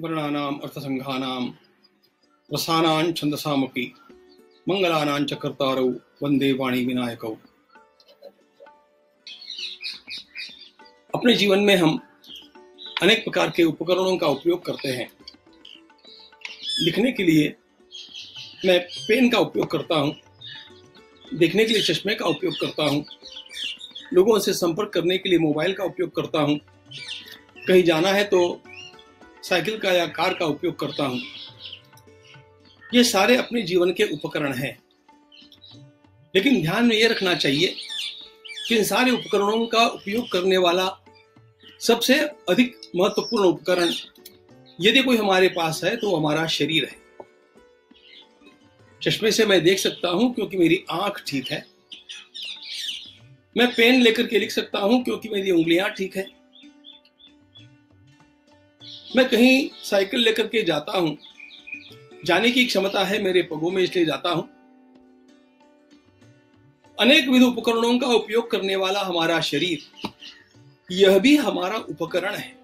वर्णानाम् अर्थसंघानां रसानां छन्दसामपि मंगलानां च कर्तारौ वंदे वाणी विनायकौ। अपने जीवन में हम अनेक प्रकार के उपकरणों का उपयोग करते हैं। लिखने के लिए मैं पेन का उपयोग करता हूँ, देखने के लिए चश्मे का उपयोग करता हूँ, लोगों से संपर्क करने के लिए मोबाइल का उपयोग करता हूँ, कहीं जाना है तो साइकिल का या कार का उपयोग करता हूँ। ये सारे अपने जीवन के उपकरण हैं, लेकिन ध्यान में ये रखना चाहिए कि इन सारे उपकरणों का उपयोग करने वाला सबसे अधिक महत्वपूर्ण उपकरण यदि कोई हमारे पास है तो हमारा शरीर है। चश्मे से मैं देख सकता हूं क्योंकि मेरी आंख ठीक है। मैं पेन लेकर के लिख सकता हूं क्योंकि मेरी उंगलियां ठीक है। मैं कहीं साइकिल लेकर के जाता हूं, जाने की क्षमता है मेरे पगों में, इसलिए जाता हूं। अनेक विध उपकरणों का उपयोग करने वाला हमारा शरीर, यह भी हमारा उपकरण है,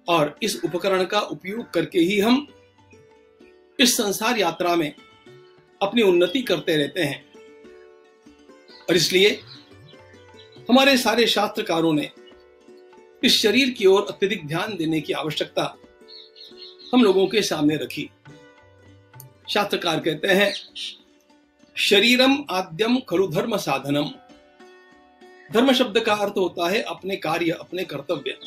और इस उपकरण का उपयोग करके ही हम इस संसार यात्रा में अपनी उन्नति करते रहते हैं। और इसलिए हमारे सारे शास्त्रकारों ने इस शरीर की ओर अत्यधिक ध्यान देने की आवश्यकता हम लोगों के सामने रखी। शास्त्रकार कहते हैं, शरीरम आद्यम खलु धर्म साधनम। धर्म शब्द का अर्थ होता है अपने कार्य, अपने कर्तव्य।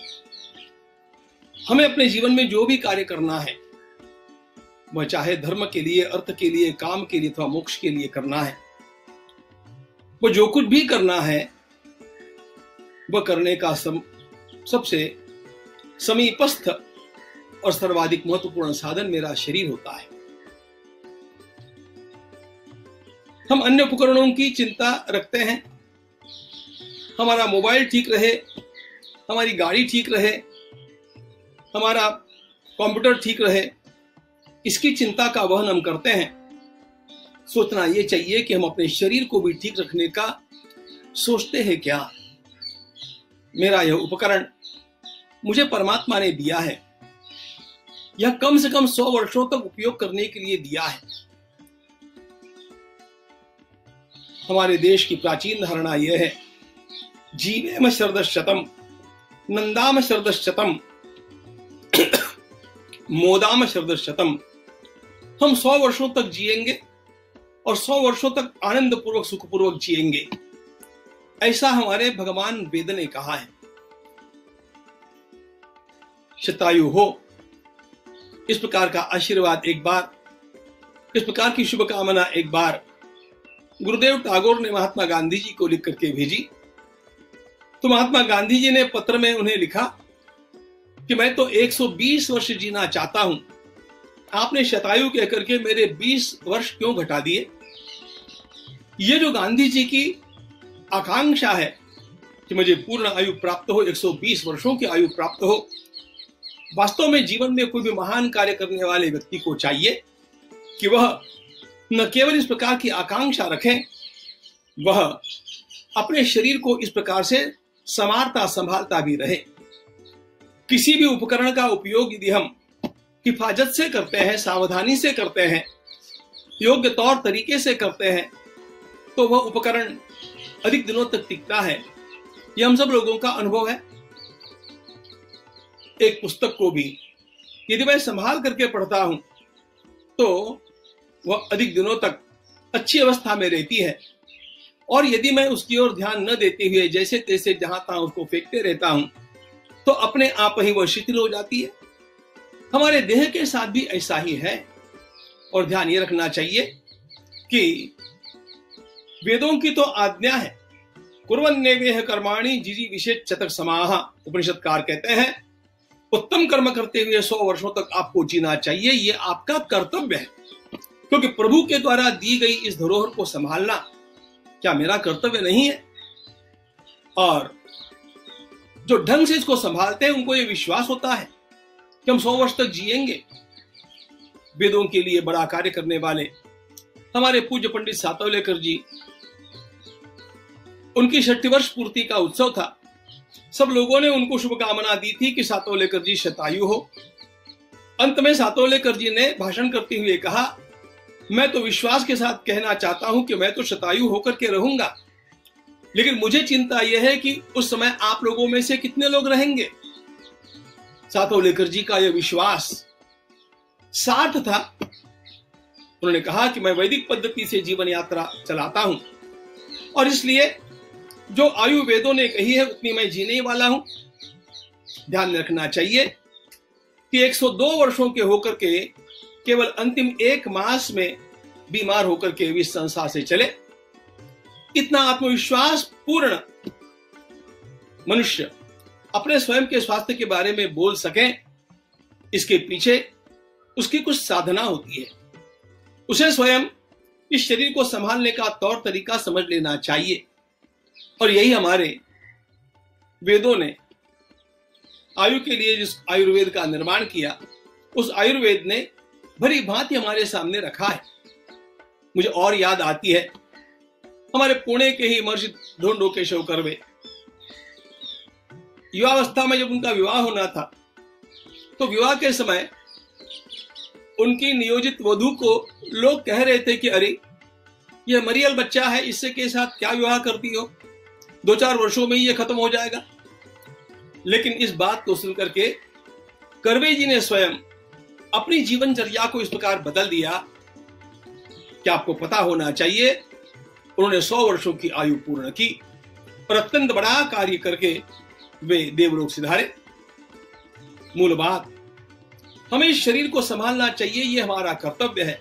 हमें अपने जीवन में जो भी कार्य करना है, वह चाहे धर्म के लिए, अर्थ के लिए, काम के लिए अथवा मोक्ष के लिए करना है, वह जो कुछ भी करना है वह करने का सबसे समीपस्थ और सर्वाधिक महत्वपूर्ण साधन मेरा शरीर होता है। हम अन्य उपकरणों की चिंता रखते हैं, हमारा मोबाइल ठीक रहे, हमारी गाड़ी ठीक रहे, हमारा कंप्यूटर ठीक रहे, इसकी चिंता का वहन हम करते हैं। सोचना यह चाहिए कि हम अपने शरीर को भी ठीक रखने का सोचते हैं क्या? मेरा यह उपकरण मुझे परमात्मा ने दिया है, यह कम से कम 100 वर्षों तक उपयोग करने के लिए दिया है। हमारे देश की प्राचीन धारणा यह है, जीवेम शरदशतम, नंदाम शरदशतम, मोदाम शरदशतम। हम 100 वर्षों तक जिएंगे और 100 वर्षों तक आनंद पूर्वक, सुखपूर्वक जिएंगे, ऐसा हमारे भगवान वेद ने कहा है। शतायु हो, इस प्रकार का आशीर्वाद एक बार, इस प्रकार की शुभकामना एक बार गुरुदेव टैगोर ने महात्मा गांधी जी को लिख करके भेजी। तो महात्मा गांधी जी ने पत्र में उन्हें लिखा कि मैं तो 120 वर्ष जीना चाहता हूं, आपने शतायु कहकर के मेरे 20 वर्ष क्यों घटा दिए? ये जो गांधी जी की आकांक्षा है कि मुझे पूर्ण आयु प्राप्त हो, 120 वर्षों की आयु प्राप्त हो, वास्तव में जीवन में कोई भी महान कार्य करने वाले व्यक्ति को चाहिए कि वह न केवल इस प्रकार की आकांक्षा रखें, वह अपने शरीर को इस प्रकार से संवारता संभालता भी रहे। किसी भी उपकरण का उपयोग यदि हम हिफाजत से करते हैं, सावधानी से करते हैं, योग्य तौर तरीके से करते हैं, तो वह उपकरण अधिक दिनों तक टिकता है। यह हम सब लोगों का अनुभव है। एक पुस्तक को भी यदि मैं संभाल करके पढ़ता हूं तो वह अधिक दिनों तक अच्छी अवस्था में रहती है, और यदि मैं उसकी ओर ध्यान न देते हुए जैसे तैसे जहां तहां उसको फेंकते रहता हूं तो अपने आप ही वह शिथिल हो जाती है। हमारे देह के साथ भी ऐसा ही है। और ध्यान ये रखना चाहिए कि वेदों की तो आज्ञा है, कुर्वन्नेवेह कर्माणि जिजी विशेष चतक समाह। उपनिषदकार कहते हैं, उत्तम कर्म करते हुए 100 वर्षों तक आपको जीना चाहिए। यह आपका कर्तव्य है, क्योंकि प्रभु के द्वारा दी गई इस धरोहर को संभालना क्या मेरा कर्तव्य नहीं है? और जो ढंग से इसको संभालते हैं उनको यह विश्वास होता है कि हम 100 वर्ष तक जिएंगे। वेदों के लिए बड़ा कार्य करने वाले हमारे पूज्य पंडित सातवलेकर जी, उनकी 60 वर्ष पूर्ति का उत्सव था। सब लोगों ने उनको शुभकामना दी थी कि सातवलेकर जी शतायु हो। अंत में सातोलेकर जी ने भाषण करते हुए कहा, मैं तो विश्वास के साथ कहना चाहता हूं कि मैं तो शतायु होकर के रहूंगा, लेकिन मुझे चिंता यह है कि उस समय आप लोगों में से कितने लोग रहेंगे। सातोलेकर जी का यह विश्वास सार्थ था। उन्होंने कहा कि मैं वैदिक पद्धति से जीवन यात्रा चलाता हूं और इसलिए जो आयु वेदों ने कही है उतनी मैं जीने वाला हूं। ध्यान रखना चाहिए कि 102 वर्षों के होकर के केवल अंतिम 1 मास में बीमार होकर के इस संसार से चले। इतना आत्मविश्वास पूर्ण मनुष्य अपने स्वयं के स्वास्थ्य के बारे में बोल सके, इसके पीछे उसकी कुछ साधना होती है। उसे स्वयं इस शरीर को संभालने का तौर तरीका समझ लेना चाहिए और यही हमारे वेदों ने आयु के लिए जिस आयुर्वेद का निर्माण किया, उस आयुर्वेद ने भली भांति हमारे सामने रखा है। मुझे और याद आती है हमारे पुणे के ही महर्षि ढोंडो केशव कर्वे, युवावस्था में जब उनका विवाह होना था तो विवाह के समय उनकी नियोजित वधू को लोग कह रहे थे कि अरे यह मरियल बच्चा है, इससे के साथ क्या विवाह करती हो, 2-4 वर्षों में ये खत्म हो जाएगा। लेकिन इस बात को सुनकर के कर्वे जी ने स्वयं अपनी जीवनचर्या को इस प्रकार बदल दिया कि आपको पता होना चाहिए, उन्होंने 100 वर्षों की आयु पूर्ण की और अत्यंत बड़ा कार्य करके वे देवलोक सिधारे। मूल बात, हमें इस शरीर को संभालना चाहिए, यह हमारा कर्तव्य है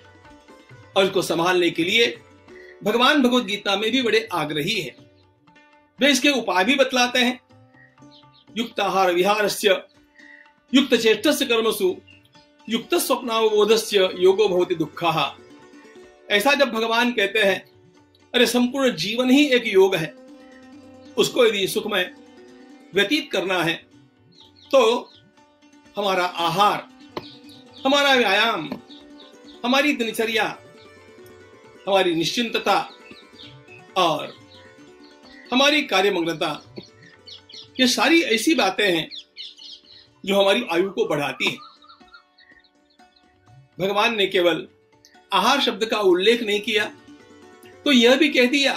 और इसको संभालने के लिए भगवान भगवद गीता में भी बड़े आग्रही है। वे इसके उपाय भी बतलाते हैं। युक्त आहार विहारस्य युक्त चेष्टस्य कर्मसु युक्त स्वप्नावबोधस्य योगो भवति दुःखः। ऐसा जब भगवान कहते हैं, अरे संपूर्ण जीवन ही एक योग है, उसको यदि सुखमय व्यतीत करना है तो हमारा आहार, हमारा व्यायाम, हमारी दिनचर्या, हमारी निश्चिंतता और हमारी कार्यमग्नता, ये सारी ऐसी बातें हैं जो हमारी आयु को बढ़ाती है। भगवान ने केवल आहार शब्द का उल्लेख नहीं किया तो यह भी कह दिया,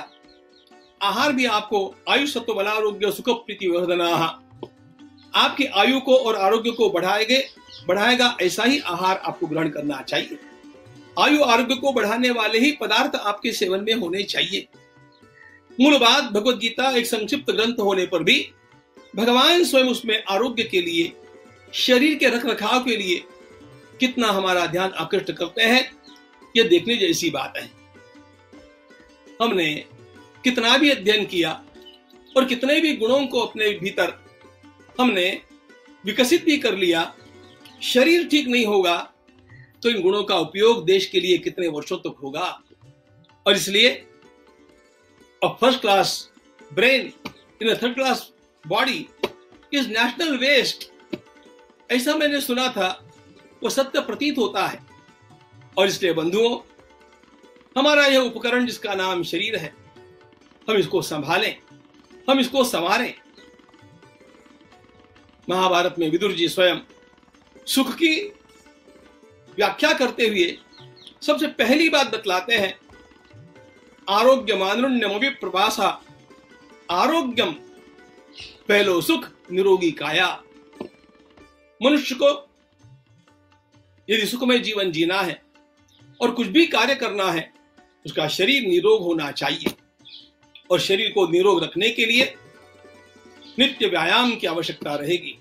आहार भी आपको आयु सत्व बलारोग्य सुख प्रीति वर्धनाः, आपकी आयु को और आरोग्य को बढ़ाएगा ऐसा ही आहार आपको ग्रहण करना चाहिए। आयु आरोग्य को बढ़ाने वाले ही पदार्थ आपके सेवन में होने चाहिए। मूल बात, भगवद गीता एक संक्षिप्त ग्रंथ होने पर भी भगवान स्वयं उसमें आरोग्य के लिए, शरीर के रखरखाव के लिए कितना हमारा ध्यान आकृष्ट करते हैं, यह देखने जैसी बात है। हमने कितना भी अध्ययन किया और कितने भी गुणों को अपने भीतर हमने विकसित भी कर लिया, शरीर ठीक नहीं होगा तो इन गुणों का उपयोग देश के लिए कितने वर्षों तक होगा। और इसलिए a first class brain in a third class body is national waste, ऐसा मैंने सुना था, वो सत्य प्रतीत होता है। और इसलिए बंधुओं, हमारा यह उपकरण जिसका नाम शरीर है, हम इसको संभालें, हम इसको संवारें। महाभारत में विदुर जी स्वयं सुख की व्याख्या करते हुए सबसे पहली बात बतलाते हैं, आरोग्यमानुण्यमपि प्रभासा, आरोग्यम पहलो सुख निरोगी काया। मनुष्य को यदि सुखमय जीवन जीना है और कुछ भी कार्य करना है, उसका शरीर निरोग होना चाहिए और शरीर को निरोग रखने के लिए नित्य व्यायाम की आवश्यकता रहेगी।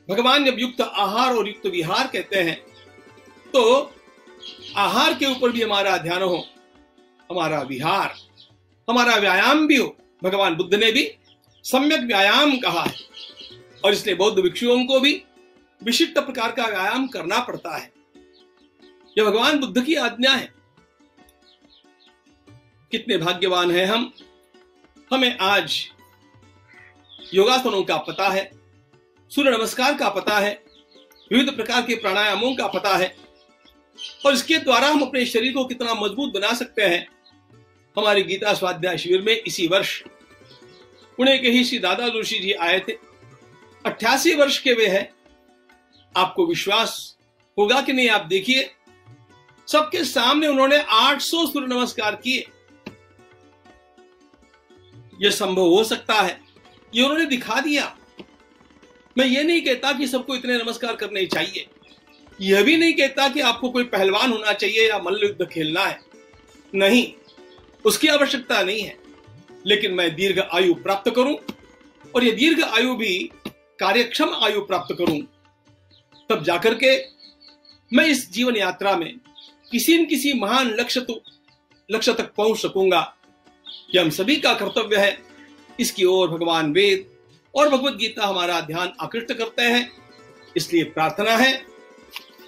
भगवान जब युक्त आहार और युक्त विहार कहते हैं तो आहार के ऊपर भी हमारा ध्यान हो, हमारा विहार, हमारा व्यायाम भी हो। भगवान बुद्ध ने भी सम्यक व्यायाम कहा है और इसलिए बौद्ध भिक्षुओं को भी विशिष्ट प्रकार का व्यायाम करना पड़ता है। यह भगवान बुद्ध की आज्ञा है। कितने भाग्यवान हैं हम, हमें आज योगासनों का पता है, सूर्य नमस्कार का पता है, विविध प्रकार के प्राणायामों का पता है और इसके द्वारा हम अपने शरीर को कितना मजबूत बना सकते हैं। हमारे गीता स्वाध्याय शिविर में इसी वर्ष पुणे के ही श्री दादा जोशी जी आए थे। 88 वर्ष के वे हैं। आपको विश्वास होगा कि नहीं आप देखिए, सबके सामने उन्होंने 800 सूर्य नमस्कार किए। यह संभव हो सकता है, ये उन्होंने दिखा दिया। मैं ये नहीं कहता कि सबको इतने नमस्कार करने चाहिए, यह भी नहीं कहता कि आपको कोई पहलवान होना चाहिए या मल्ल युद्ध खेलना है, नहीं, उसकी आवश्यकता नहीं है। लेकिन मैं दीर्घ आयु प्राप्त करूं, और यह दीर्घ आयु भी कार्यक्षम आयु प्राप्त करूं, तब जाकर के मैं इस जीवन यात्रा में किसी न किसी महान लक्ष्य तक पहुंच सकूंगा। कि हम सभी का कर्तव्य है, इसकी ओर भगवान वेद और भगवत गीता हमारा ध्यान आकृष्ट करते हैं। इसलिए प्रार्थना है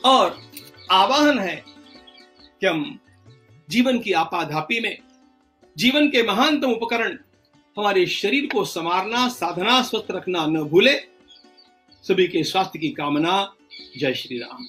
और आवाहन है कि हम जीवन की आपाधापी में जीवन के महानतम उपकरण हमारे शरीर को संवारना, साधना, स्वस्थ रखना न भूले। सभी के स्वास्थ्य की कामना। जय श्री राम।